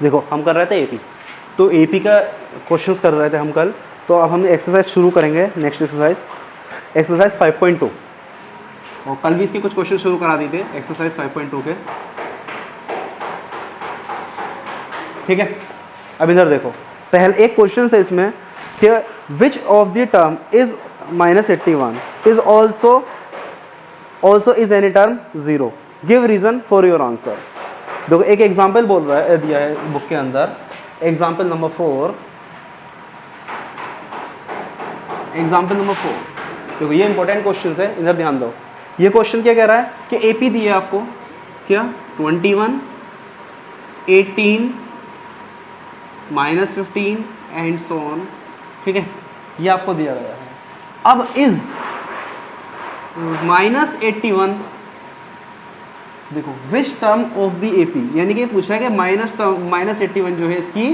देखो हम कर रहे थे एपी, तो एपी का क्वेश्चंस कर रहे थे हम कल, तो अब हम एक्सरसाइज शुरू करेंगे। नेक्स्ट एक्सरसाइज 5.2, और कल भी इसके कुछ क्वेश्चन शुरू करा दिए थे एक्सरसाइज 5.2 के। ठीक है, अब इधर देखो, पहले एक क्वेश्चन है इसमें कि which of the term is -81 is also is any term 0, give reason for your answer. देखो एक एग्जाम्पल बोल रहा है, दिया है बुक के अंदर, एग्जाम्पल नंबर 4। देखो ये इंपॉर्टेंट क्वेश्चन है, इधर ध्यान दो। ये क्वेश्चन क्या कह रहा है कि एपी दिया है आपको, क्या 21, 18, -15 एंड सो ऑन। ठीक है, ये आपको दिया गया है। अब इज -81, देखो which term of the AP, यानी कि पूछा है कि -81 जो है इसकी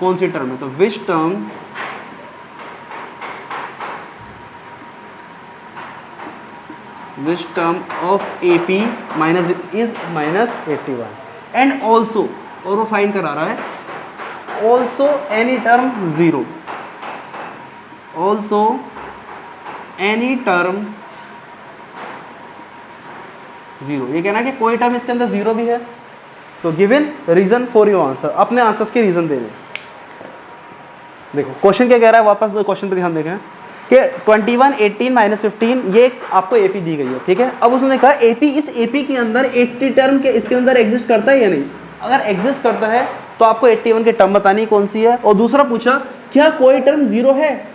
कौन सी टर्म है, तो विच term of AP is -81 and also, और वो फाइंड करा रहा है, also any term 0, also any term 0। ये कहना है कि कोई टर्म इसके अंदर 0 भी है, तो given reason for your answer, अपने आंसर्स के रीजन दे दें। देखो क्वेश्चन क्या कह रहा है, वापस क्वेश्चन पे ध्यान देखें कि 21, 18, -15 ये आपको एपी दी गई है। ठीक है, अब उसने कहा एपी, इस एपी के अंदर 80 टर्म के इसके अंदर एग्जिस्ट करता है या नहीं। अगर एग्जिस्ट करता है तो आपको 81 की टर्म बतानी कौन सी है। और दूसरा पूछा क्या कोई टर्म 0 है,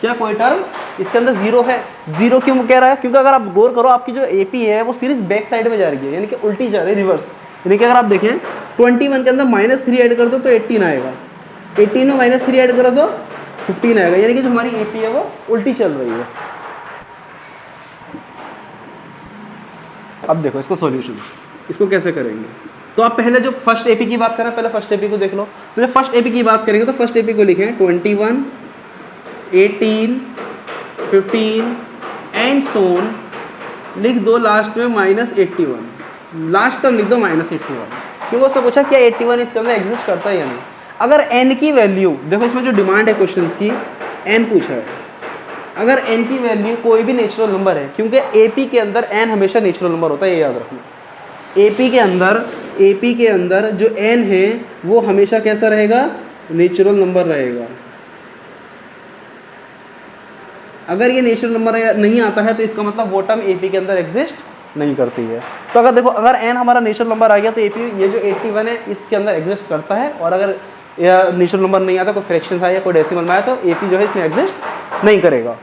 क्या कोई टर्म इसके अंदर 0 है। 0 क्यों कह रहा है, क्योंकि अगर आप गौर करो आपकी जो एपी है वो सीरीज बैक साइड में जा रही है, यानी कि उल्टी जा रही है, रिवर्स। यानी कि अगर आप देखें 21 के अंदर -3 ऐड कर दो तो 18 आएगा, 18 में -3 ऐड कर दो 15 आएगा, यानी कि जो हमारी एपी है वो उल्टी चल रही है। अब देखो इसको सॉल्यूशन, इसको कैसे करेंगे। तो आप पहले जो फर्स्ट एपी की बात करें, पहले फर्स्ट एपी को देख लो। तो जब फर्स्ट एपी की बात करेंगे तो फर्स्ट एपी को लिखें 21, 18, 15 एंड सोन, लिख दो लास्ट में -81, लास्ट टर्म लिख दो -81, क्योंकि उसने पूछा क्या 81 इसके अंदर एग्जिस्ट करता है या नहीं। अगर n की वैल्यू, देखो इसमें जो डिमांड है क्वेश्चन की, n पूछा है, अगर n की वैल्यू कोई भी नेचुरल नंबर है, क्योंकि एपी के अंदर n हमेशा नेचुरल नंबर होता है, ये याद रखना। एपी के अंदर जो n है वो हमेशा कैसा रहेगा, नेचुरल नंबर रहेगा। अगर ये नेचुरल नंबर नहीं आता है तो इसका मतलब वो टर्म एपी के अंदर एग्जिस्ट नहीं करती है। तो अगर देखो अगर n हमारा नेचुरल नंबर आ गया तो एपी, ये जो 81 है इसके अंदर एग्जिस्ट करता है, और अगर नेचुरल नंबर नहीं आता, कोई फ्रैक्शन आया, कोई डेसिमल में आया, तो एपी जो है इसमें एग्जिस्ट नहीं करेगा।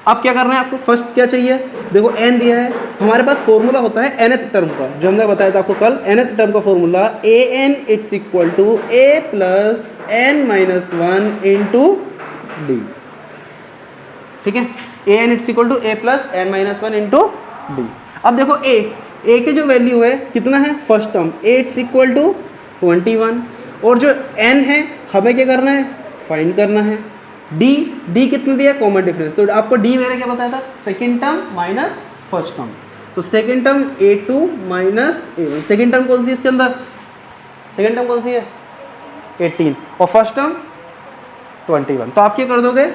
अब क्या करना है आपको, फर्स्ट क्या चाहिए, देखो n दिया है, हमारे पास फॉर्मूला होता है nth टर्म का, जो हमने बताया था आपको कल। nth टर्म का formula an it's equal to a plus n minus 1 into d. ठीक है, an it's equal to a plus n minus 1 into d. अब देखो a की जो वैल्यू है कितना है, first term a it's equal to 21, और जो n है हमें क्या करना है, फाइंड करना है। d कितना दिया, कॉमन डिफरेंस, तो आपको d मैंने क्या बताया था, second term minus first term, तो second term a2 minus a1। Second term कौन सी है इसके अंदर, सेकंड टर्म कौन सी है 18, और फर्स्ट टर्म 21। तो आप क्या कर दोगे,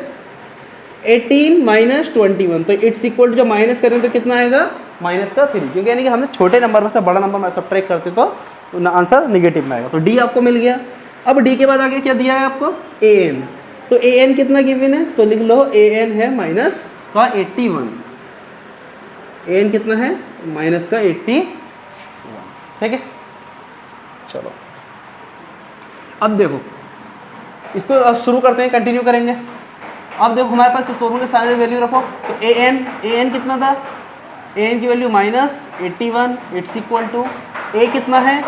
18 माइनस 21, तो इट्स इक्वल टू, जो माइनस करेंगे तो कितना आएगा, माइनस का 3, क्योंकि यानी कि हमने छोटे नंबर में से बड़ा नंबर में सब्ट्रैक्ट करते तो आंसर नेगेटिव में आएगा। तो डी आपको मिल गया। अब डी के बाद आगे क्या दिया है आपको, an, तो an कितना गिवन है, तो लिख लो an है माइनस का 81, an कितना है, माइनस का 81। ठीक है, चलो अब देखो इसको अब शुरू करते हैं, कंटिन्यू करेंगे। अब देखो हमारे पास फॉर्मूले के सारे वैल्यू रखो, तो an कितना था, an की value -81, it's equal to a कितना है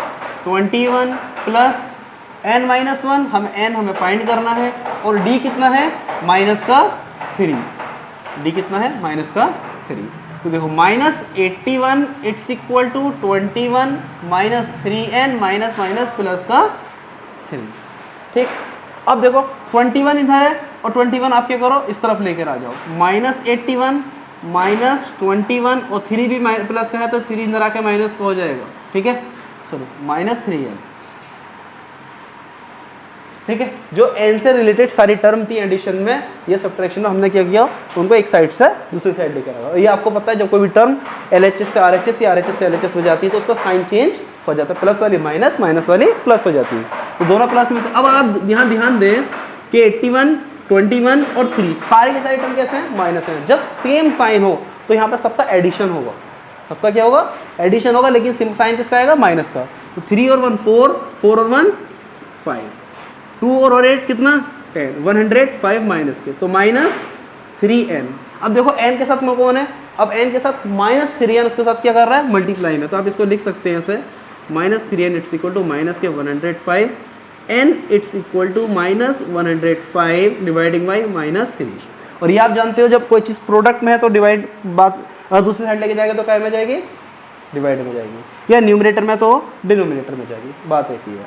21 प्लस n माइनस 1, हमें फाइंड करना है, और d कितना है -3, d कितना है -3। तो देखो -81 it's equal to 21 minus 3n minus minus plus का 3। ठीक, अब देखो 21 इधर है और 21 आप क्या करो इस तरफ लेकर आ जाओ, -81 -21 और 3 भी प्लस का है तो 3 इधर आके माइनस का हो जाएगा। ठीक है, चलो -3n ठीक है। जो n से रिलेटेड सारी टर्म थी एडिशन में, ये सब्ट्रैक्शन में हमने क्या किया, उनको एक साइड से दूसरी साइड लेकर आया। ये आपको पता है जब कोई भी टर्म LHS से RHS या RHS से LHS हो जाती है तो उसका साइन चेंज हो जाता है, प्लस वाली माइनस, माइनस वाली प्लस हो जाती है, तो दोनों प्लस में। अब आप यहाँ ध्यान दें कि 81, 21 और 3 सारी के सारी टर्म कैसे हैं, माइनस हैं। जब सेम साइन हो तो यहाँ पर सबका एडिशन होगा, सबका क्या होगा, एडिशन होगा, लेकिन सिम साइन किसका आएगा, माइनस का। तो 3 और 1 4, 4 और 1 5, 2 और 8 कितना 10, 105 माइनस के, तो माइनस 3n। अब देखो n के साथ कौन है, अब n के साथ माइनस 3n उसके साथ क्या कर रहा है, मल्टीप्लाई में, तो आप इसको लिख सकते हैं ऐसे minus 3n it's equal to minus के 105 n it's equal to minus 105 dividing by minus 3। और ये आप जानते हो जब कोई चीज़ प्रोडक्ट में है तो डिवाइड बात दूसरी साइड लेके जाएगा तो क्या में जाएगी, डिवाइड में जाएगी, या न्यूमरेटर में तो डिनोमिनेटर में जाएगी, बात एक ही है।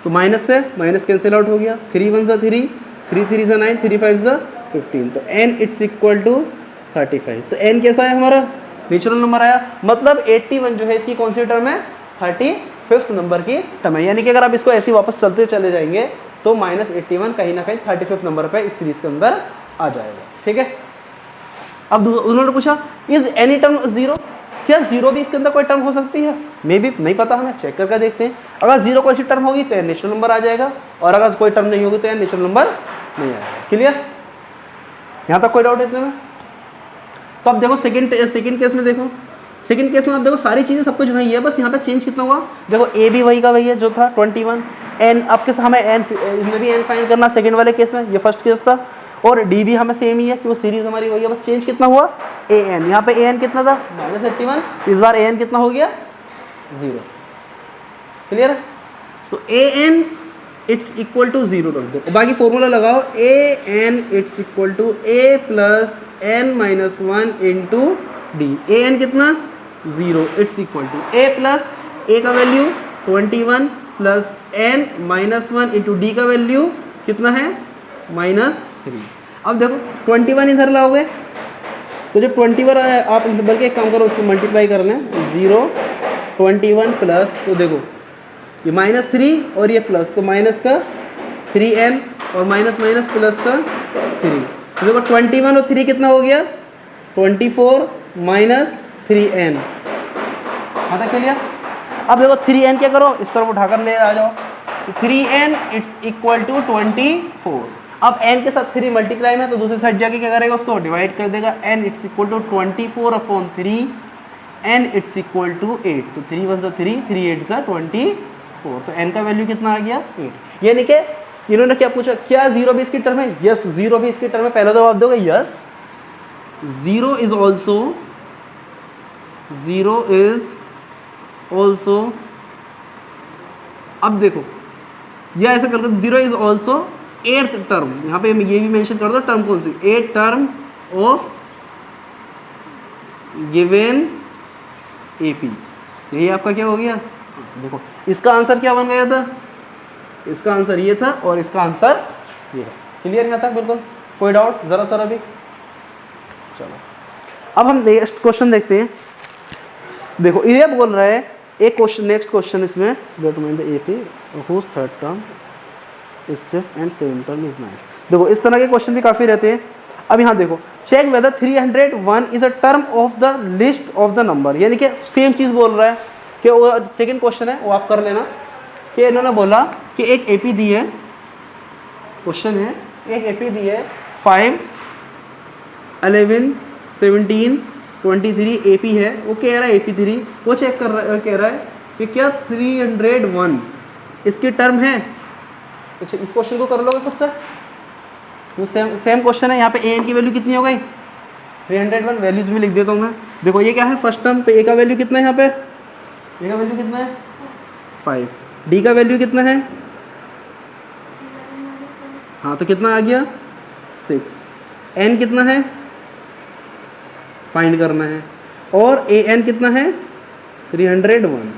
तो माइनस से माइनस कैंसिल आउट हो गया, 3 1 3, 3 3 9, 3 5 15, तो n इट्स इक्वल टू 35। तो n कैसा है हमारा, नेचुरल नंबर आया, मतलब 81 जो है इसकी कौन सी टर्म है, 35th नंबर की टर्म है। यानी कि अगर आप इसको ऐसे वापस चलते चले जाएंगे तो -81 कहीं ना कहीं 35th नंबर पे इस सीरीज के अंदर आ जाएगा, ठीक है। अब उन्होंने पूछा इज एनी टर्म 0, क्या 0 भी इसके अंदर कोई टर्म हो सकती है, मे बी नहीं पता, हमें चेक करके देखते हैं। अगर 0 कोई सी टर्म होगी तो नेचुरल नंबर आ जाएगा, और अगर कोई टर्म नहीं होगी तो नेचुरल नंबर नहीं आएगा। क्लियर, यहाँ तक कोई डाउट है इतने में। तो अब देखो सेकंड केस में, देखो सेकंड केस में आप देखो सारी चीज़ें सब कुछ वही है, बस यहाँ पे चेंज कितना हुआ, देखो a भी वही का वही है जो था 21, n अब किस हमें n इसमें भी n फाइंड करना सेकंड वाले केस में, ये फर्स्ट केस था, और d भी हमें सेम ही है कि वो सीरीज हमारी वही है, बस चेंज कितना हुआ an, यहाँ पे an कितना था -81, इस बार an कितना हो गया 0। क्लियर, तो an इट्स इक्वल टू 0 रख दो, बाकी फॉर्मूला लगाओ, an it's equal to a plus n minus 1 into d, an कितना 0 it's equal to a plus a का value 21 plus n minus 1 into d का वैल्यू कितना है -3। अब देखो 21 इधर लाओगे तो जब 21 आप बल्कि एक काम करो उसको मल्टीप्लाई कर लें, 0 21 प्लस, तो देखो ये -3 और ये प्लस, तो माइनस का 3n और माइनस माइनस प्लस का 3, तो देखो 21 और 3 कितना हो गया 24 माइनस 3n, आता क्लियर। अब देखो 3n क्या करो, इस तरफ उठाकर ले आ जाओ, 3n इट्स इक्वल टू 24। अब n के साथ 3 मल्टीप्लाई में, तो दूसरी साइड जाके क्या करेगा, उसको डिवाइड कर देगा, n it's equal to 24/3, n it's equal to 8, तो 3 1 3, 3 8 24, तो n का वैल्यू कितना आ गया 8। यानी कि इन्होंने क्या पूछा, क्या 0 भी इसकी टर्म है, यस 0 भी इसकी टर्म है, पहला जवाब दोगे यस, 0 इज ऑल्सो, अब देखो या ऐसा कर दो 0 इज ऑल्सो 8th टर्म, यहाँ पे ये भी मेंशन कर दो टर्म कौन सी, 8th term of given AP, यही आपका क्या हो गया। देखो इसका आंसर क्या बन गया था, इसका आंसर ये था और इसका आंसर ये है। क्लियर यहाँ तक बिल्कुल, कोई डाउट जरा सर अभी। चलो अब हम नेक्स्ट क्वेश्चन देखते हैं। देखो ये बोल रहा है एक क्वेश्चन, नेक्स्ट क्वेश्चन इसमें, determine the AP whose third term is 5th and 7th term is 9। देखो इस तरह के क्वेश्चन भी काफ़ी रहते हैं। अब यहाँ देखो check whether 301 is a term of the list of the number, यानी कि सेम चीज़ बोल रहा है कि वो सेकंड क्वेश्चन है वो आप कर लेना, कि इन्होंने बोला कि एक एपी दी है, क्वेश्चन है एक एपी दी है 5 11 17 23 एपी है, वो कह रहा है एपी 3, वो चेक कर रहा है, कह रहा है कि क्या 301 इसकी टर्म है। अच्छा इस क्वेश्चन को कर लोगे खुद से, तो सेम क्वेश्चन है, यहाँ पे एन की वैल्यू कितनी हो गई 301, वैल्यूज भी लिख देता हूँ मैं। देखो ये क्या है फर्स्ट टर्म, तो ए का वैल्यू कितना है, यहाँ पे ए का वैल्यू कितना है 5, डी का वैल्यू कितना है, हाँ तो कितना आ गया 6, एन कितना है फाइंड करना है, और ए एन कितना है 301।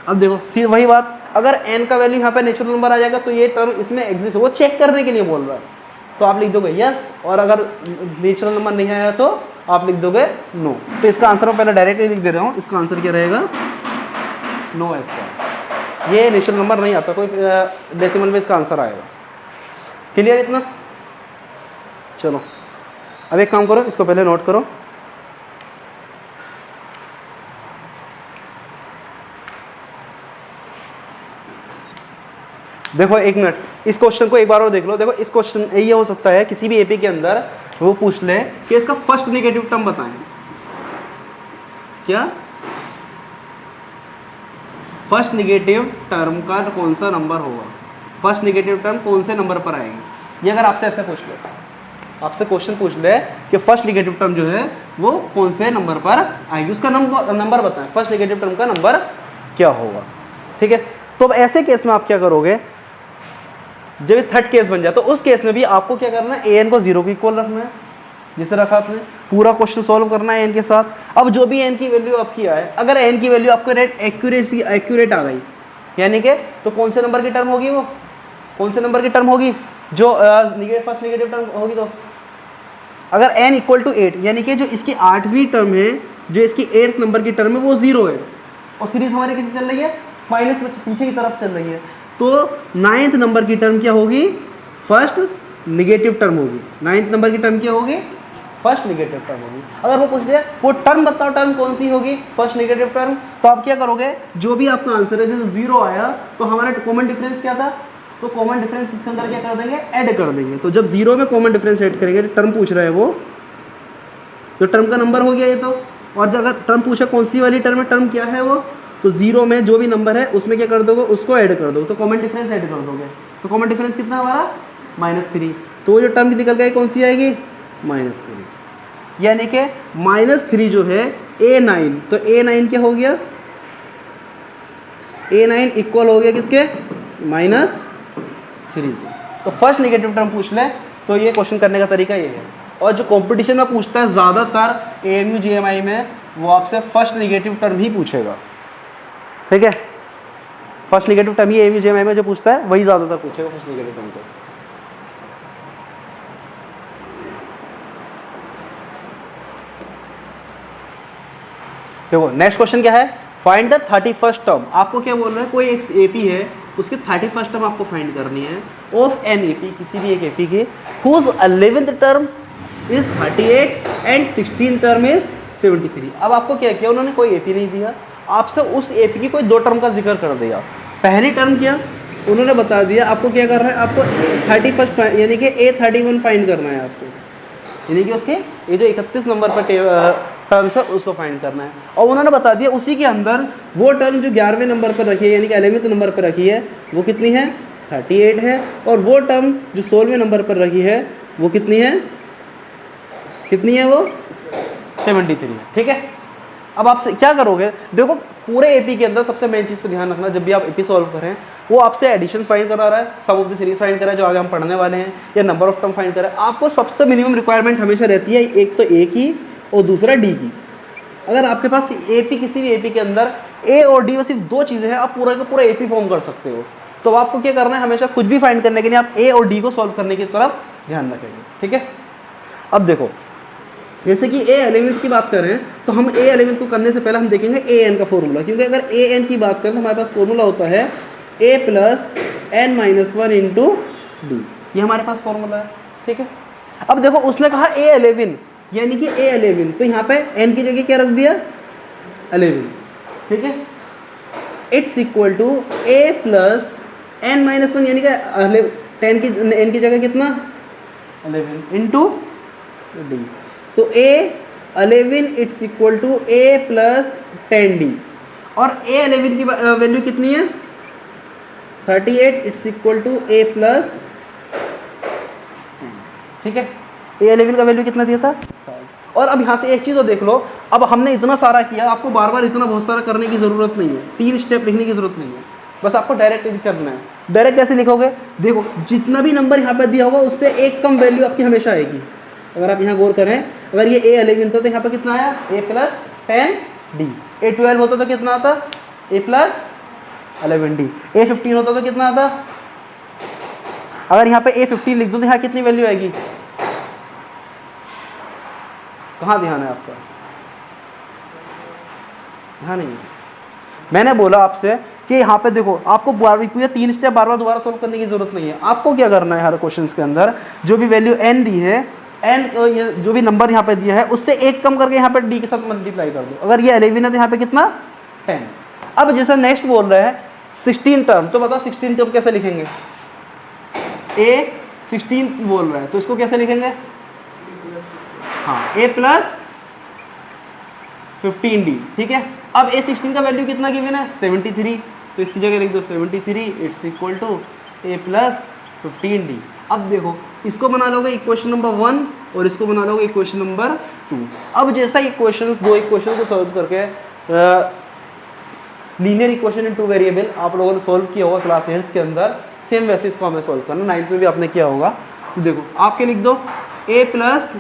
अब देखो सी वही बात, अगर n का वैल्यू यहाँ पे नेचुरल नंबर आ जाएगा तो ये टर्म इसमें एग्जिस्ट, वो चेक करने के लिए बोल रहा है, तो आप लिख दोगे यस, और अगर नेचुरल नंबर नहीं आया तो आप लिख दोगे नो। तो इसका आंसर मैं पहले डायरेक्टली लिख दे रहा हूँ, इसका आंसर क्या रहेगा नो है इसका। ये नेचुरल नंबर नहीं आता, कोई डेसिमल में इसका आंसर आएगा। क्लियर इतना? चलो अब एक काम करो, इसको पहले नोट करो। देखो एक मिनट, इस क्वेश्चन को एक बार और देख लो। देखो इस क्वेश्चन ये हो सकता है किसी भी एपी के अंदर वो पूछ ले कि इसका फर्स्ट नेगेटिव टर्म बताएं। क्या फर्स्ट नेगेटिव टर्म का कौन सा नंबर होगा, फर्स्ट नेगेटिव टर्म कौन से नंबर पर आएंगे, ये अगर आपसे ऐसे पूछ ले, आपसे क्वेश्चन पूछ ले कि फर्स्ट नेगेटिव टर्म जो है वो कौन से नंबर पर आएगी, उसका नंबर बताएं, फर्स्ट नेगेटिव टर्म का नंबर क्या होगा। ठीक है, तो अब ऐसे केस में आप क्या करोगे, जब थर्ड केस बन जाए तो उस केस में भी आपको क्या करना है, एन को 0 के इक्वल रखना है, जिसे रखा आपने, पूरा क्वेश्चन सॉल्व करना है एन के साथ। अब जो भी एन की वैल्यू आपकी आए, अगर एन की वैल्यू आपको एक्यूरेट आ गई, यानी कि तो कौन से नंबर की टर्म होगी, वो कौन से नंबर की टर्म होगी, जो फर्स्ट नेगेटिव टर्म होगी। तो अगर एन इक्वल टू 8, यानी कि जो इसकी 8वीं टर्म है, जो इसकी 8th नंबर की टर्म है वो 0 है, और सीरीज हमारी किसी चल रही है, माइनस में पीछे की तरफ चल रही है, तो 9th नंबर की टर्म क्या होगी, फर्स्ट नेगेटिव टर्म होगी। 9th नंबर की टर्म क्या होगी, फर्स्ट नेगेटिव टर्म होगी। अगर वो पूछ दे वो टर्म बताओ, टर्म कौन सी होगी, फर्स्ट नेगेटिव टर्म, तो आप क्या करोगे, जो भी आपका आंसर है, जैसे 0 आया तो हमारा कॉमन डिफरेंस क्या था, तो कॉमन डिफरेंस इसके अंदर क्या कर देंगे, ऐड कर देंगे। तो जब 0 में कॉमन डिफरेंस ऐड करेंगे, टर्म पूछ रहा है वो, तो टर्म का नंबर हो गया ये तो। और जब अगर टर्म पूछा कौन सी वाली टर्म है, टर्म क्या है वो, तो 0 में जो भी नंबर है उसमें क्या कर दोगे, उसको ऐड कर दो, तो कॉमन डिफरेंस ऐड कर दोगे। तो कॉमन डिफरेंस कितना हमारा, -3, तो जो टर्म निकल गई कौन सी आएगी, -3, यानी कि -3 जो है A9, तो A9 क्या हो गया, A9 इक्वल हो गया किसके, -3। तो फर्स्ट नेगेटिव टर्म पूछ ले तो ये क्वेश्चन करने का तरीका ये है। और जो कंपटीशन में पूछता है ज़्यादातर AMU GMI में, वो आपसे फर्स्ट नेगेटिव टर्म ही पूछेगा। ठीक है, फर्स्ट नेगेटिव टर्म ही AMU GMI में जो पूछता है वही ज़्यादातर पूछेगा फर्स्ट नेगेटिव टर्म को। देखो नेक्स्ट क्वेश्चन क्या है, फाइंड द 31st टर्म। आपको क्या बोल रहा है, कोई एक एपी है, उसकी 31st टर्म आपको फाइंड करनी है ऑफ एन एपी, किसी भी एक एपी की, whose 11th term is 38 and 16th term is 73। अब आपको क्या किया, उन्होंने कोई एपी नहीं दिया, आपसे उस एपी की कोई 2 टर्म का जिक्र कर दिया। पहली टर्म क्या उन्होंने बता दिया, आपको क्या कर रहा है, आपको 31st यानी कि A31 फाइंड करना है आपको, यानी कि उसके ये जो 31 नंबर पर टर्म्स है उसको फाइंड करना है। और उन्होंने बता दिया उसी के अंदर वो टर्म जो 11वें नंबर पर रखी है, यानी कि 11वें नंबर पर रखी है, वो कितनी है, 38 है, और वो टर्म जो 16वें नंबर पर रखी है वो कितनी है, वो 73 है। ठीक है, अब आप क्या करोगे, देखो पूरे एपी के अंदर सबसे मेन चीज़ पर ध्यान रखना, जब भी आप एपी सॉल्व करें, वो आपसे एडिशन फाइंड करा रहा है, सम ऑफ द सीरीज फाइंड करा है जो आगे हम पढ़ने वाले हैं, या नंबर ऑफ टर्म फाइंड करा है, आपको सबसे मिनिमम रिक्वायरमेंट हमेशा रहती है, एक तो ए की और दूसरा डी की। अगर आपके पास एपी किसी भी एपी के अंदर ए और डी में सिर्फ 2 चीज़ें हैं, आप पूरा का पूरा एपी फॉर्म कर सकते हो। तो आपको क्या करना है, हमेशा कुछ भी फाइंड करने के लिए आप ए और डी को सॉल्व करने की तरफ ध्यान रखेंगे। ठीक है, अब देखो जैसे कि ए एलिमेंट की बात करें तो हम ए एलिमेंट को करने से पहले हम देखेंगे ए एन का फॉर्मूला, क्योंकि अगर ए एन की बात करें तो हमारे पास फॉर्मूला होता है a + n-1 इंटू डी, ये हमारे पास फॉर्मूला है। ठीक है, अब देखो उसने कहा A11, यानी कि A11, तो यहाँ पे n की जगह क्या रख दिया, 11। ठीक है, it's equal to a + n-1, यानी कि 10 की n की जगह कितना, 11 इंटू डी, तो A11 it's equal to a + 10d, और A11 की वैल्यू कितनी है, 38, इट्स इक्वल टू a + 10। ठीक है, A11 का वैल्यू कितना दिया था। और अब यहाँ से एक चीज़ और देख लो, अब हमने इतना सारा किया, आपको बार बार इतना बहुत सारा करने की ज़रूरत नहीं है, 3 स्टेप लिखने की ज़रूरत नहीं है, बस आपको डायरेक्ट करना है। डायरेक्ट कैसे लिखोगे, देखो जितना भी नंबर यहाँ पर दिया होगा उससे एक कम वैल्यू आपकी हमेशा आएगी। अगर आप यहाँ गौर करें, अगर ये A11 था तो यहाँ पर कितना आया, a + 10d, A12 होता तो कितना आता, a + 11d, A15 होता तो कितना आता, अगर यहाँ पे A15 लिख दूँ तो यहाँ कितनी वैल्यू आएगी, कहाँ ध्यान है आपका, यहाँ नहीं। मैंने बोला आपसे कि यहाँ पे देखो आपको पूरा 3 स्टेप बार बार दोबारा सॉल्व करने की जरूरत नहीं है। आपको क्या करना है, हर क्वेश्चन के अंदर जो भी वैल्यू n दी है, n जो भी नंबर यहाँ पे दिया है उससे 1 कम करके यहाँ पे d के साथ मल्टीप्लाई कर दो। अगर ये 11 है तो यहाँ पे कितना 10। अब जैसा नेक्स्ट बोल रहा है 16 टर्म, तो बताओ 16 टर्म कैसे लिखेंगे। a 16 बोल रहा है तो इसको कैसे लिखेंगे, हाँ a प्लस 15d, ठीक है। अब a16 का वैल्यू कितना गिवन है 73, तो इसकी जगह लिख दो 73 it's equal to a plus 15d। अब देखो इसको बना लोगे इक्वेशन नंबर 1 और इसको बना लोगे इक्वेशन नंबर 2। अब जैसा इक्वेशन, दो इक्वेशन को सॉल्व करके लीनियर इक्वेशन इन 2 वेरिएबल आप लोगों ने सॉल्व किया होगा क्लास 8 के अंदर, सेम वैसे इसको हमें सॉल्व करना, 9th में भी आपने किया होगा। तो देखो आपके लिख दो a plus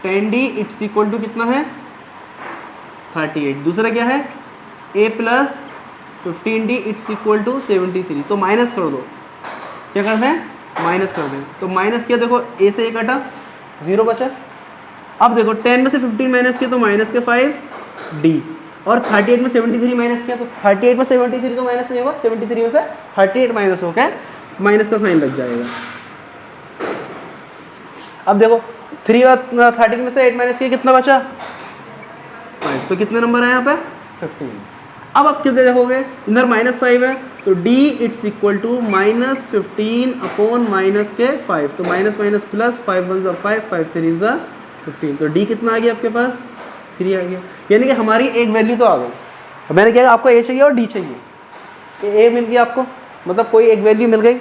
10d it's equal to कितना है 38। दूसरा क्या है a plus 15d it's equal to 73। तो माइनस कर दो, क्या करते हैं माइनस कर दें। तो माइनस किया, देखो a से a कटा 0 बचा। अब देखो 10 में से 15 माइनस किया तो माइनस के 5d, और 38 में 73 माइनस किया तो 38 में 73 तो माइनस नहीं होगा, 73 में से 38 माइनस हो गया, माइनस का साइन लग जाएगा। अब देखो 3 और 13 में से 8 माइनस किया कितना बचा 5, तो कितने नंबर है यहाँ पे 15। अब आप कितने देखोगे, इधर -5 है तो d it's equal to -15 upon minus के 5, तो माइनस माइनस प्लस 5 1 ज़ा 5 5 3 ज़ा 15, तो d कितना आ गया आपके पास 3 आ गया। यानी कि हमारी एक वैल्यू तो आ गई। मैंने क्या आपको a चाहिए और d चाहिए, a मिल गया आपको, मतलब कोई एक वैल्यू मिल गई,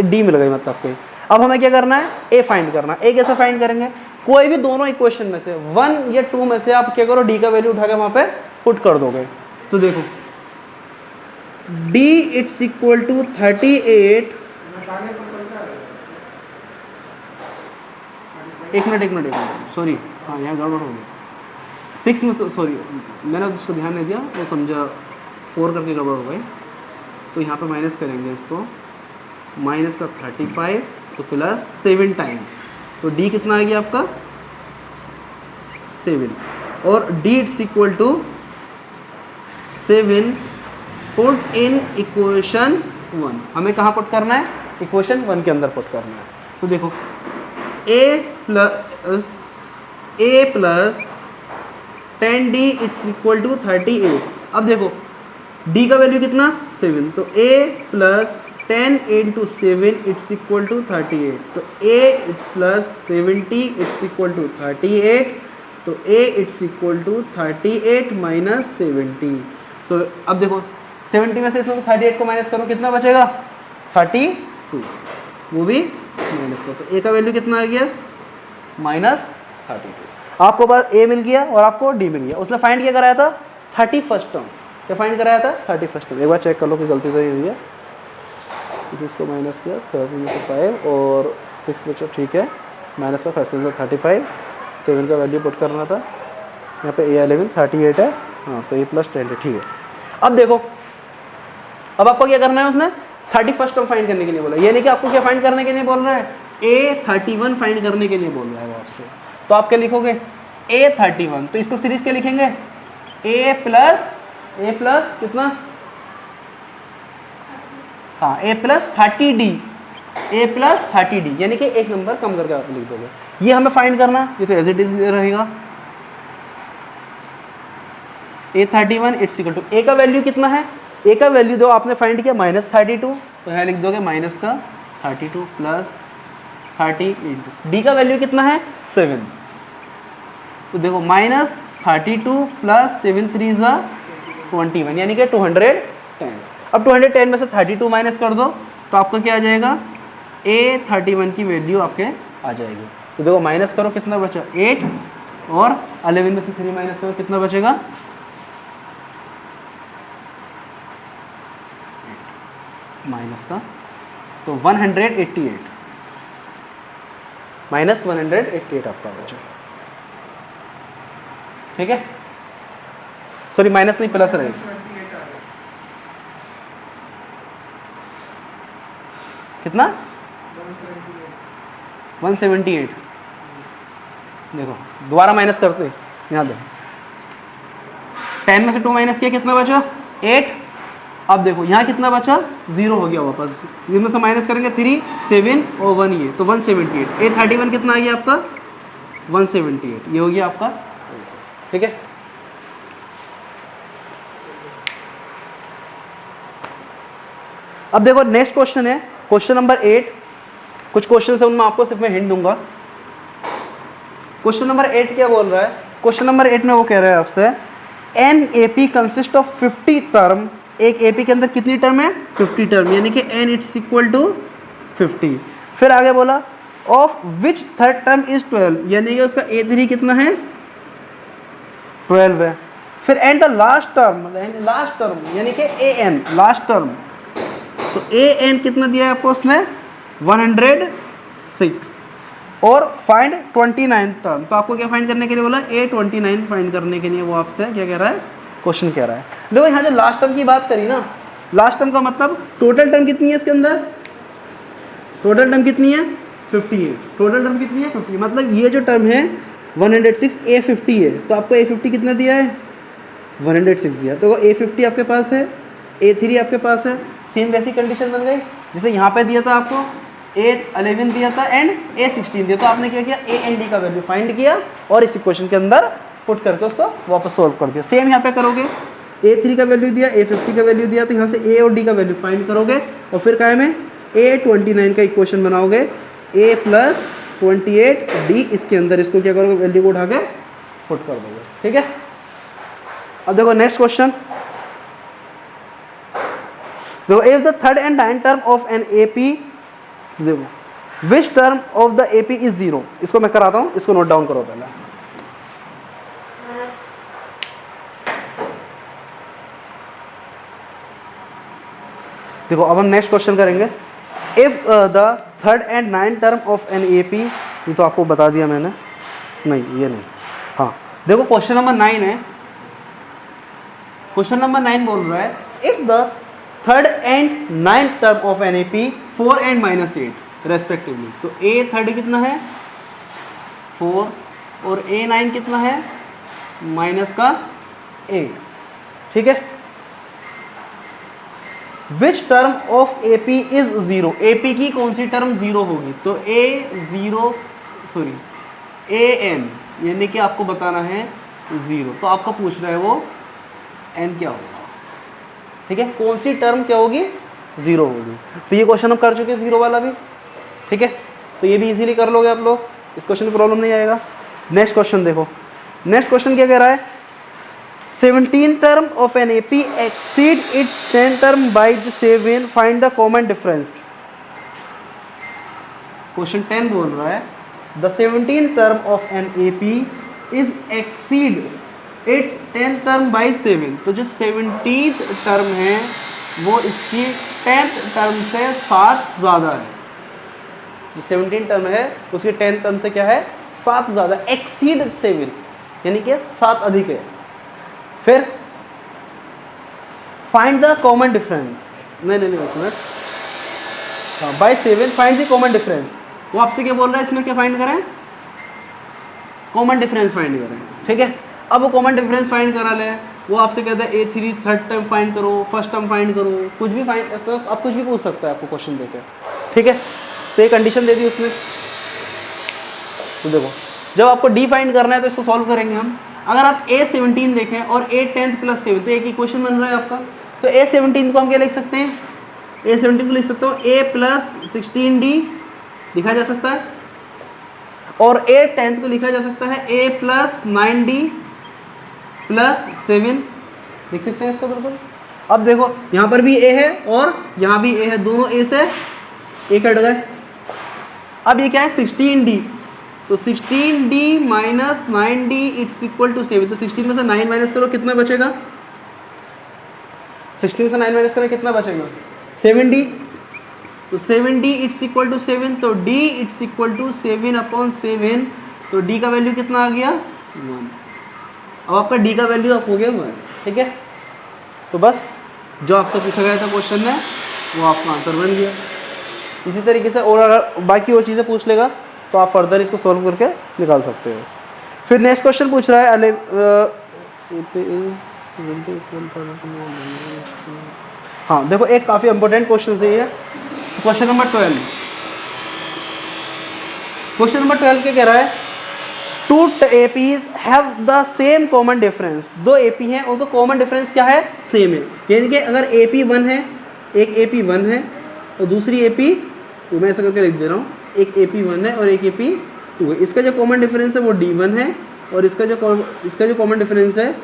d मिल गई मतलब कोई। अब हमें क्या करना है a फाइंड करना है। a कैसे फाइंड करेंगे, कोई भी दोनों इक्वेशन में से 1 या 2 में से आप क्या करो d का वैल्यू उठा के वहां पे पुट कर दोगे। तो देखो d इट्स इक्वल टू 38, एक मिनट सॉरी, हाँ यहाँ गड़बड़ हो गई 6 में, सॉरी मैंने उसको ध्यान नहीं दिया, वो समझा 4 करके गड़बड़ हो गई। तो यहाँ पे माइनस करेंगे इसको, माइनस का 35 तो प्लस 7 टाइम, तो d कितना आ गया आपका 7, और d it's equal to 7 put in equation 1। हमें कहाँ पुट करना है, इक्वेशन 1 के अंदर पुट करना है। तो देखो a plus 10d it's equal to 38। अब देखो d का वैल्यू कितना 7, तो a plus 10 into 7 it's equal to 38, तो a plus 70 it's equal to 38, तो a it's equal to 38 minus 70। तो अब देखो 70 में से इसमें 38 को माइनस करो, कितना बचेगा 32, वो भी माइनस का, तो a का वैल्यू कितना आ गया -32। आपको बस a मिल गया और आपको d मिल गया। उसने फाइंड क्या कराया था 31st टर्म, क्या फाइंड कराया था 31st टर्म। एक बार चेक कर लो कि गलती से हुई है, इसको माइनस किया 5 और 6 बचा, ठीक है, माइनस का 5 से 35, 7 का वैल्यू पुट करना था, यहाँ पे a11 38 है, हाँ तो a प्लस 10 है, ठीक है। अब देखो अब आपको क्या करना है, उसने 31st टर्म फाइंड करने के लिए बोला, यानी कि आपको क्या फाइंड करने के लिए बोल रहा है a31 फाइंड करने के लिए बोल रहा है वो आपसे। तो आप क्या लिखोगे a31, तो इसको सीरीज क्या लिखेंगे a प्लस कितना, हाँ a प्लस 30d, यानी कि एक नंबर कम करके आप लिख दोगे। ये हमें फाइंड करना, ये तो एज इट इज रहेगा a31 it's equal to, a का वैल्यू कितना है, a का वैल्यू जो आपने फाइंड किया -32, तो यहाँ लिख दोगे माइनस का 32 प्लस 30 इंटू d का वैल्यू कितना है 7, तो देखो -32 प्लस 7 3 ज़ा 21, यानी कि 210। अब 210 में से 32 माइनस कर दो तो आपका क्या आ जाएगा a31 की वैल्यू आपके आ जाएगी। तो देखो माइनस करो कितना बचा 8, और 11 में से 3 माइनस करो कितना बचेगा माइनस का, तो 188 माइनस 188 आपका बचा, ठीक है, सॉरी माइनस नहीं प्लस रहेगा, कितना 178। देखो दोबारा माइनस करते हैं, यहाँ देखो 10 में से 2 माइनस किया कितना बचा 8, अब देखो यहाँ कितना बचा, 0 हो गया वापस, जिसमें से माइनस करेंगे 3, 7 और 1 ये, तो 178। A31 कितना आ गया आपका, 178, ये हो गया आपका, ठीक है। अब देखो नेक्स्ट क्वेश्चन है क्वेश्चन नंबर 8। कुछ क्वेश्चन है उनमें आपको सिर्फ मैं हिंट दूंगा। क्वेश्चन नंबर 8 क्या बोल रहा है, क्वेश्चन नंबर 8 में वो कह रहा है आपसे an AP consist of 50 term, एक एपी के अंदर कितनी टर्म है, 50 टर्म, यानी कि एन इट्स इक्वल टू 50। फिर आगे बोला of which third term is 12, यानी कि उसका A3 कितना है, 12 है। फिर एंड द लास्ट टर्म यानी कि AN लास्ट टर्म, तो AN कितना दिया है आपको उसने, 106। और फाइंड 29 टर्म, तो आपको क्या फाइंड करने के लिए बोला, A29 फाइंड करने के लिए वो आपसे क्या कह रहा है, क्वेश्चन कह रहा है। देखो यहाँ जो लास्ट टर्म की बात करी ना, लास्ट टर्म का मतलब टोटल टर्म कितनी है इसके अंदर, टोटल टर्म कितनी है, 50 है। टोटल टर्म कितनी है, 50, मतलब ये जो टर्म है 106 A50 है, तो आपको A50 कितना दिया है, 106 दिया, तो A50 आपके पास है, A3 आपके पास है। सेम वैसी कंडीशन बन गई जैसे यहाँ पे दिया था आपको, A11 दिया था एंड A16 दिया, तो आपने क्या किया, A एंड D का वैल्यू फाइंड किया और इस इक्वेशन के अंदर पुट करके उसको वापस सॉल्व कर दिया। सेम यहाँ पे करोगे, A3 का वैल्यू दिया, A50 का वैल्यू दिया, तो यहाँ से A और D का वैल्यू फाइंड करोगे और फिर क्या में A29 का इक्वेशन बनाओगे, A + 28 D, इसके अंदर इसको क्या करोगे, वैल्यू को उठा के पुट कर दोगे, ठीक है। अब देखो नेक्स्ट क्वेश्चन, देखो if the third and ninth term of an AP, देखो which term of the AP is 0, इसको मैं कराता हूं, इसको नोट डाउन करो पहले। देखो अब हम नेक्स्ट क्वेश्चन करेंगे, if the third and ninth term of an AP, ये तो आपको बता दिया मैंने, नहीं ये नहीं, हाँ देखो क्वेश्चन नंबर 9 है, क्वेश्चन नंबर 9 बोल रहा है if the third and ninth term of an AP 4 and -8 respectively, तो A थर्ड कितना है, 4 और A9 कितना है, -8, ठीक है। विच term of AP is 0, AP की कौन सी टर्म 0 होगी, तो AN यानी कि आपको बताना है 0, तो आपका पूछ रहा है वो N क्या होगा, ठीक है, कौन सी टर्म क्या होगी, 0 होगी। तो ये क्वेश्चन हम कर चुके हैं 0 वाला भी, ठीक है, तो ये भी इजीली कर लोगे आप लोग, इस क्वेश्चन में प्रॉब्लम नहीं आएगा। नेक्स्ट क्वेश्चन देखो, नेक्स्ट क्वेश्चन क्या कह रहा है, 17 term of an AP exceed it's 10 term by 7, find the common difference. Question 10 बोल रहा है the 17 term of an AP is exceed it's 10 term by 7, तो जो 17th टर्म है वो इसकी 10th टर्म से 7 ज़्यादा है, जो 17 टर्म है उसकी 10th टर्म से क्या है, 7 ज़्यादा, एक्सीड 7 यानी कि 7 अधिक है। फिर find the common difference, no हाँ by 7 find the common difference, वो आपसे क्या बोल रहा है, इसमें क्या फाइंड करें, कॉमन डिफरेंस फाइंड करें, ठीक है। अब वो कॉमन डिफरेंस फाइंड करा ले, वो आपसे कहता है A3 थर्ड टर्म फाइंड करो, फर्स्ट टर्म फाइंड करो, कुछ भी फाइंड, तो आप कुछ भी पूछ सकता है आपको क्वेश्चन देके, ठीक है। तो ये कंडीशन दे दी उसने, तो देखो जब आपको D फाइंड करना है तो इसको सॉल्व करेंगे हम। अगर आप A17 देखें और A10 + 7, तो एक इक्वेशन बन रहा है आपका, तो A17 को हम क्या लिख सकते हैं, A17 को लिख सकते हो A + 16D लिखा जा सकता है, और A10 को लिखा जा सकता है A + 9D + 7 लिख सकते हैं इसको बिल्कुल। अब देखो यहाँ पर भी A है और यहाँ भी A है, दोनों A से A कट गए। अब ये क्या है 16D, तो 16D - 9D it's equal to 7, तो 16 में से 9 माइनस करो कितना बचेगा, 16 में से 9 माइनस करो कितना बचेगा, 7D, तो 7D इट्स इक्वल टू 7, तो D इट्स इक्वल टू 7/7, तो D का वैल्यू कितना आ गया, 1। अब आपका D का वैल्यू आप हो गया 1, ठीक है। तो बस जो आपसे पूछा गया था क्वेश्चन में वो आपका आंसर बन गया। इसी तरीके से और अगर बाकी और चीज़ें पूछ लेगा तो आप फर्दर इसको सॉल्व करके निकाल सकते हो। फिर नेक्स्ट क्वेश्चन पूछ रहा है हाँ देखो एक काफ़ी इंपॉर्टेंट क्वेश्चन है ये, क्वेश्चन नंबर 12। क्वेश्चन नंबर 12 क्या कह रहा है, two APs have the same common difference. दो एपी हैं, उनको कॉमन डिफरेंस क्या है, सेम है। यानी कि अगर एपी 1 है, एक एपी 1 है और दूसरी एपी, तो मैं ऐसा करके लिख दे रहा हूँ, एक एपी 1 है और एक एपी 2 है। इसका जो कॉमन डिफरेंस है वो D1 है और इसका जो कॉमन डिफरेंस है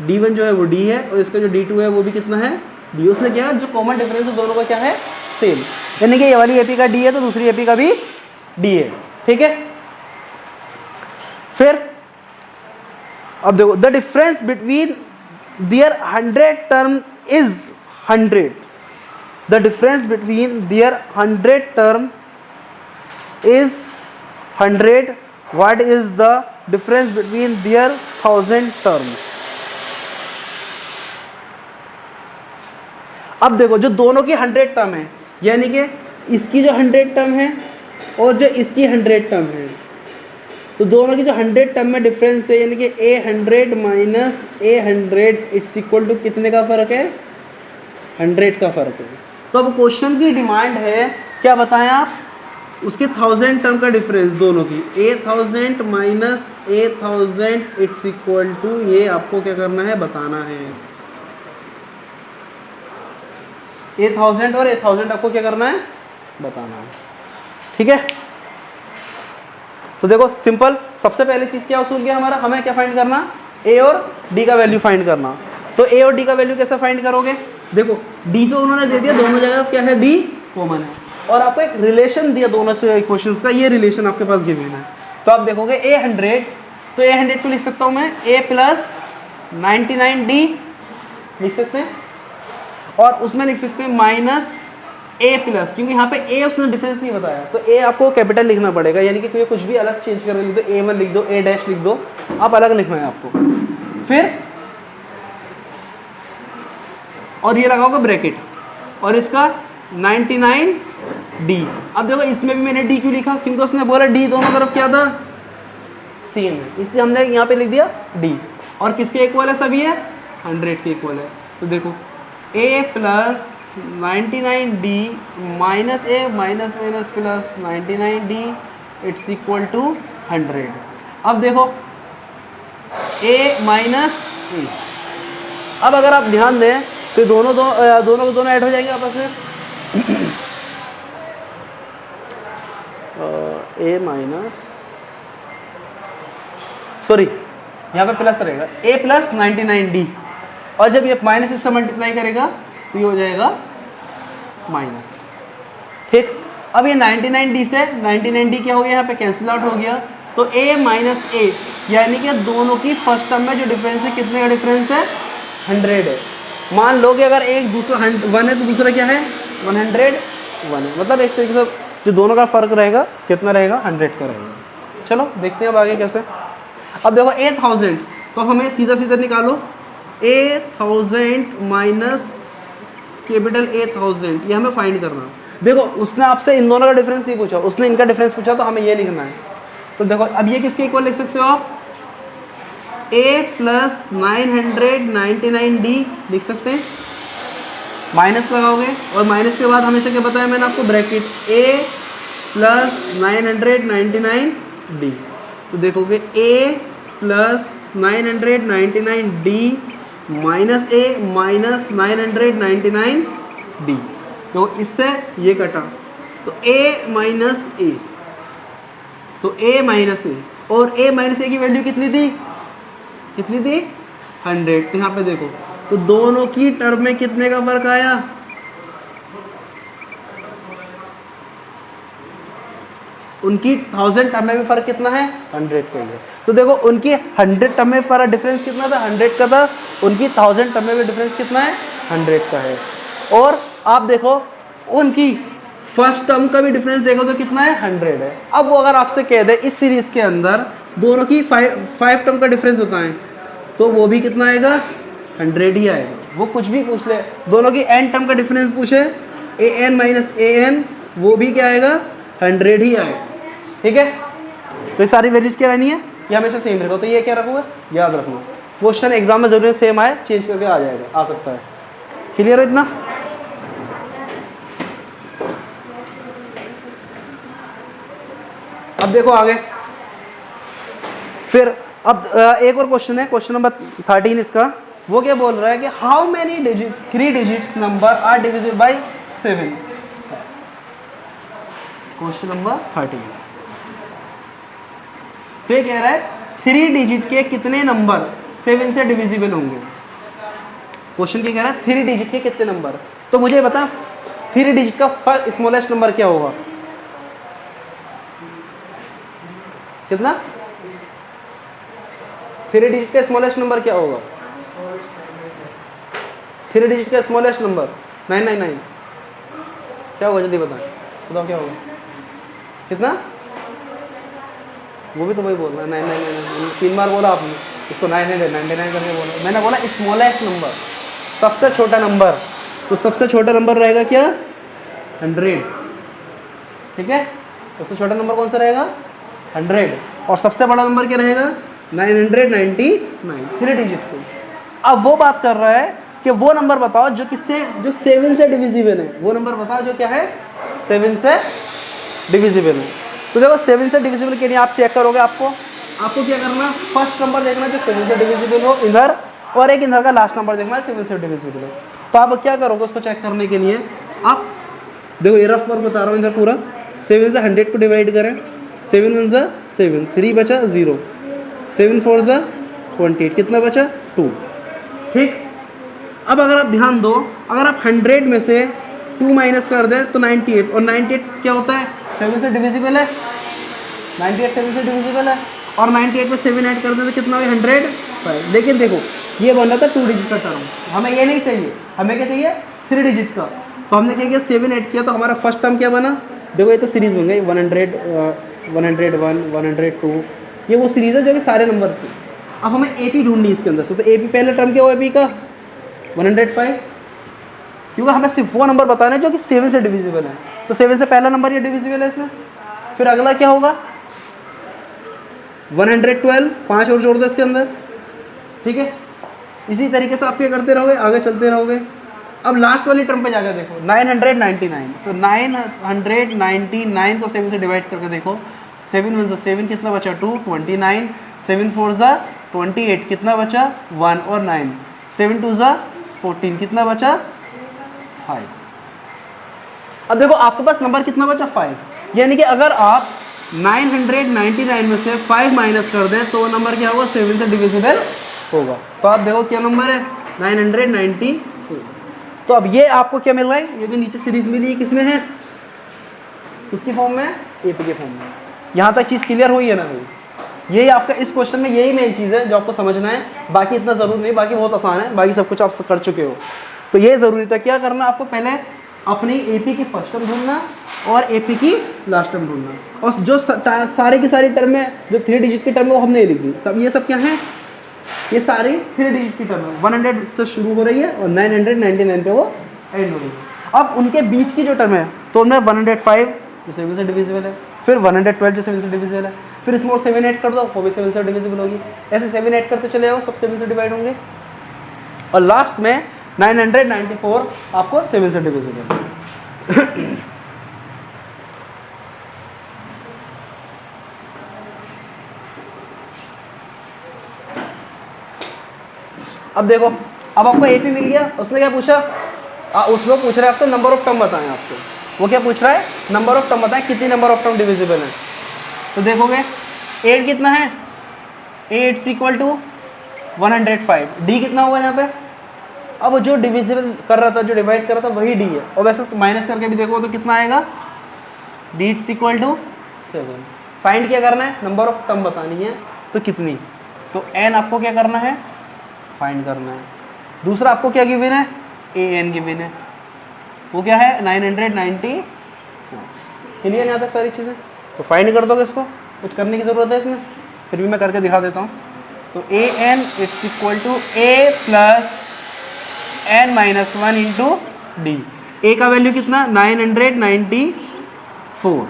D1 जो है वो D है और इसका जो D2 है वो भी कितना है, D। उसने क्या, जो कॉमन डिफरेंस है दोनों का क्या है, सेम। यानी कि ये वाली एपी का D है तो दूसरी एपी का भी D है, ठीक है। फिर अब देखो, the difference between their 100 term is 100। The difference between their 100 term is 100। What is the difference between their 1000 term. अब देखो, जो दोनों की 100 टर्म है, यानी कि इसकी जो 100 टर्म है और जो इसकी 100 टर्म है, तो दोनों की जो 100 टर्म में डिफरेंस है, यानी कि A100 minus A100 it's equal to कितने का फ़र्क है, 100 का फ़र्क है। तो अब क्वेश्चन की डिमांड है, क्या बताएं आप, उसके 1000 टर्म का डिफरेंस दोनों की, A1000 minus A1000 it's equal to, ये आपको क्या करना है, बताना है। A1000 और A1000 आपको क्या करना है, बताना है, ठीक है। तो देखो सिंपल, सबसे पहले चीज़ क्या उसूल किया हमारा, हमें क्या फाइंड करना, A और D का वैल्यू फाइंड करना। तो A और D का वैल्यू कैसे फाइंड करोगे, देखो D तो उन्होंने दे दिया, दोनों जगह क्या है, D कॉमन है, और आपको एक रिलेशन दिया दोनों से इक्वेशंस का, ये रिलेशन आपके पास गिवन है। तो आप देखोगे A100, तो A100 को लिख सकता हूँ मैं A प्लस 99D लिख सकते हैं, और उसमें लिख सकते हैं माइनस A प्लस, क्योंकि यहाँ पे A उसने डिफरेंस नहीं बताया, तो A आपको कैपिटल लिखना पड़ेगा, यानी कि कोई कुछ भी अलग चेंज करके लिख दो, A1 लिख दो, A डैश लिख दो, आप अलग लिखना है आपको। फिर और ये लगाओगे ब्रैकेट, और इसका 99D। अब देखो इसमें भी मैंने D क्यों लिखा, क्योंकि उसने बोला D दोनों तरफ क्या था, सेम है, इसलिए हमने यहाँ पे लिख दिया D। और किसके इक्वल है, सभी है 100 के इक्वल है। तो देखो A plus 99D minus A minus minus plus 99D it's equal to 100। अब देखो A माइनस A, अब अगर आप ध्यान दें तो दोनों को दोनों ऐड हो जाएंगे आपस में। A माइनस, सॉरी यहाँ पे प्लस रहेगा, A प्लस 99D, और जब ये माइनस इससे मल्टीप्लाई करेगा तो ये हो जाएगा माइनस, ठीक। अब ये 99D से 99D क्या हो गया, यहाँ पे कैंसिल आउट हो गया, तो A माइनस A, यानी कि दोनों की फर्स्ट टर्म में जो डिफरेंस है, कितने का डिफरेंस है, 100 है। मान लो कि अगर एक दूसरा 1 है तो दूसरा क्या है, 101 है, मतलब एक तरीके से जो दोनों का फर्क रहेगा कितना रहेगा, 100 का रहेगा। चलो देखते हैं अब आगे कैसे। अब देखो A1000, तो हमें सीधा सीधा निकालो, A1000 माइनस कैपिटल A1000, ये हमें फाइंड करना। देखो उसने आपसे इन दोनों का डिफरेंस नहीं पूछा, उसने इनका डिफरेंस पूछा, तो हमें ये लिखना है। तो देखो अब ये किसके इक्वल लिख सकते हो आप, A प्लस 999D लिख सकते हैं, माइनस लगाओगे, और माइनस के बाद हमेशा क्या बताया मैंने आपको, ब्रैकेट A प्लस 999D। तो देखोगे A plus 999D minus A minus 999D, तो इससे ये कटा, तो A माइनस A, तो A माइनस A, और A माइनस A की वैल्यू कितनी थी, 100। तो यहाँ पे देखो, तो दोनों की टर्म में कितने का फर्क आया, उनकी 1000 टर्म में भी फर्क कितना है, 100 का ही है। तो देखो उनकी 100 टर्म में फर्क डिफरेंस कितना था, 100 का था, उनकी 1000 टर्म में भी डिफरेंस कितना है, 100 का है। और आप देखो उनकी फर्स्ट टर्म का भी डिफरेंस देखो तो कितना है, 100 है। अब वो अगर आपसे कह दे इस सीरीज के अंदर दोनों की 5 टर्म का डिफरेंस होता है, तो वो भी कितना आएगा, 100 ही आएगा। वो कुछ भी पूछ ले, दोनों की n टर्म का डिफरेंस पूछे, an माइनस an, वो भी क्या आएगा, 100 ही आएगा, ठीक है। तो ये सारी वैल्यूज क्या रहनी है, ये हमेशा सेम रहेगा। तो ये क्या रखूँगा, याद रखना, क्वेश्चन एग्जाम में जरूर सेम आए, चेंज करके आ जाएगा, आ सकता है। क्लियर है इतना। अब देखो आगे, फिर अब एक और क्वेश्चन है, क्वेश्चन नंबर 13 इसका। वो क्या बोल रहा है कि how many digit 3 digits number are divisible by 7। Question number 13 तो ये कह रहा है 3 डिजिट के कितने नंबर 7 से डिविजिबल होंगे। क्वेश्चन क्या कह रहा है 3 डिजिट के कितने नंबर। तो मुझे बता 3 डिजिट का फर्स्ट स्मॉलेस्ट नंबर क्या होगा, कितना 3 डिजिट का स्मॉलेस्ट नंबर क्या होगा, 3 डिजिट का स्मॉलेस्ट नंबर 999 क्या होगा, जल्दी बताओ क्या होगा, कितना, वो भी तो वही बोल रहा है 999, 3 बार बोला आपने, इसको 999 करके बोला, मैंने बोला स्मॉलेस्ट नंबर, सबसे छोटा नंबर। तो सबसे छोटा नंबर रहेगा क्या 100, ठीक है, सबसे छोटा नंबर कौन सा रहेगा 100, और सबसे बड़ा नंबर क्या रहेगा 999, 3 डिजिट को। अब वो बात कर रहा है कि वो नंबर बताओ जो किससे, जो 7 से डिविजिबल है, वो नंबर बताओ जो क्या है 7 से डिविजिबल है। तो देखो 7 से डिविजिबल के लिए आप चेक करोगे, आपको क्या करना, फर्स्ट नंबर देखना जो 7 से डिविजिबल हो इधर, और एक इधर का लास्ट नंबर देखना है 7 से डिविजिबल हो। तो आप क्या करोगे उसको चेक करने के लिए, आप देखो ये रफ वर्क बता रहा हूँ इधर पूरा, 7 से 100 को डिवाइड करें, 7 1 जा 7, 3 बचा 0, 7 4 जा 28, कितना बचा 2, ठीक। अब अगर आप ध्यान दो, अगर आप 100 में से 2 माइनस कर दें तो 98, और 98 क्या होता है 7 से डिविजिबल है, 98 7 से डिविजिबल है, और 98 में 7 ऐड कर दें तो कितना हुआ 105। लेकिन देखो ये बन रहा था 2 डिजिट का टर्म, हमें ये नहीं चाहिए, हमें क्या चाहिए 3 डिजिट का। तो हमने क्या किया 7 ऐड किया, तो हमारा फर्स्ट टर्म क्या बना, देखो ये तो सीरीज बन गई 100 101 102, ये वो सीरीज है जो कि सारे नंबर थे। अब हमें एपी ढूंढनी इसके अंदर से, तो एपी पहले टर्म क्या हुआ एपी का 105, क्योंकि हमें सिर्फ वो नंबर बताना है जो कि 7 से डिविजिबल है। तो 7 से पहला नंबर ये डिविजिबल है इसमें। फिर अगला क्या होगा 112, 5 और जोड़ दो इसके अंदर, ठीक है। इसी तरीके से आप क्या करते रहोगे, आगे चलते रहोगे। अब लास्ट वाली टर्म पे जाकर देखो 999, तो 999 को 7 से डिवाइड करके देखो, 7 1 7 कितना बचा 2, 29, 7 4 28 कितना बचा 1 और 9, 7 2 14 कितना बचा 5। अब देखो आपके पास नंबर कितना बचा 5, यानी कि अगर आप 999 में से 5 माइनस कर दें तो नंबर क्या होगा 7 से डिविजिबल होगा। तो आप देखो क्या नंबर है 994। तो अब ये आपको क्या मिल रहा है, ये जो नीचे सीरीज मिली है किसमें है, किसकी फॉर्म में, एपी के फॉर्म में। यहाँ तक चीज़ क्लियर हुई है ना भाई, यही आपका इस क्वेश्चन में यही मेन चीज़ है जो आपको समझना है, बाकी इतना ज़रूर नहीं, बाकी बहुत आसान है, बाकी सब कुछ आप कर चुके हो। तो ये ज़रूरी था, क्या करना आपको पहले अपनी एपी की फर्स्ट टर्म ढूंढना और एपी की लास्ट टर्म ढूंढना, और जो सारे की सारी टर्म है जो 3 डिजिट की टर्म है वो हमने लिख दी सब। ये सब क्या है, ये सारी 3 डिजिट की टर्म है, 100 से शुरू हो रही है और 999 पे वो एंड हो रही है। अब उनके बीच की जो टर्म है तो उनमें 105 जो 7 से डिविजिबल है, फिर 112 जो 7 से डिविजिबल है, फिर इसमें 7 ऐड कर दो वो भी 7 से डिविजिबल होगी, ऐसे 7 ऐड करते चले जाओ सब 7 से डिवाइड होंगे, और लास्ट में 994 आपको 7 से डिविजिबल। अब देखो, अब आपको एपी मिल गया, उसने क्या पूछा, उसको पूछ रहा है आपको नंबर ऑफ टर्म बताएं, आपको वो क्या पूछ रहा है नंबर ऑफ टर्म बताएं, कितनी नंबर ऑफ टर्म डिविजिबल है। तो देखोगे 8 कितना है, 8 इक्वल टू 105, डी कितना होगा यहाँ पे, अब जो डिविजिबल कर रहा था जो डिवाइड कर रहा था वही डी है, और वैसे माइनस करके भी देखो तो कितना आएगा, डी इक्वल टू 7। फाइंड क्या करना है, नंबर ऑफ टर्म बतानी है, तो कितनी, तो एन आपको क्या करना है फाइंड करना है। दूसरा आपको क्या गिवन है, ए एन गिवन है, वो क्या है 994। क्लियर यहाँ तक सारी चीज़ें, तो फाइंड कर दोगे इसको, कुछ करने की ज़रूरत है इसमें, फिर भी मैं करके दिखा देता हूँ। तो a n it's equal to a plus n minus 1 into d. A का वैल्यू कितना 994,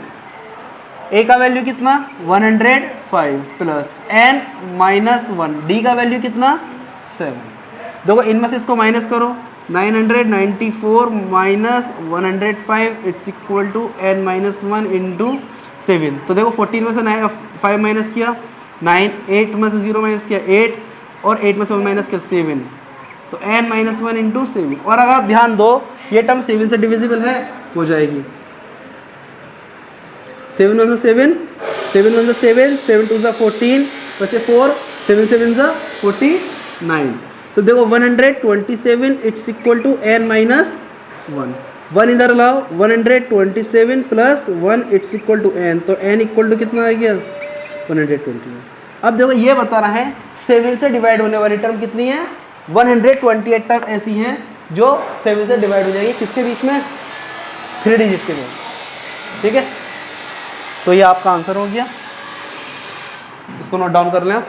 ए का वैल्यू कितना 105 प्लस एन माइनस 1, डी का वैल्यू कितना 7। देखो इनमें से इसको माइनस करो, 994 minus 105 it's equal to n minus 1 into 7। तो देखो 14 में से 5 माइनस किया 9, 8 में से 0 माइनस किया 8, और 8 में से 1 माइनस किया 7। तो n माइनस 1 इंटू 7। और अगर आप ध्यान दो ये टर्म 7 से डिविजिबल है, हो जाएगी 7 1 7, 7 1 7, 7 2 14, बचे 4, 7 7 49। तो देखो 127 it's equal to n minus 1। 1 इधर लाओ, 127 plus 1 it's equal to n। तो n इक्वल टू कितना आ गया 121। अब देखो ये बता रहा है 7 से डिवाइड होने वाली टर्म कितनी है, 128 टर्म ऐसी हैं जो 7 से डिवाइड हो जाएगी, किसके बीच में, 3 डिजिट के बीच। ठीक है, तो ये आपका आंसर हो गया, इसको नोट डाउन कर लें आप।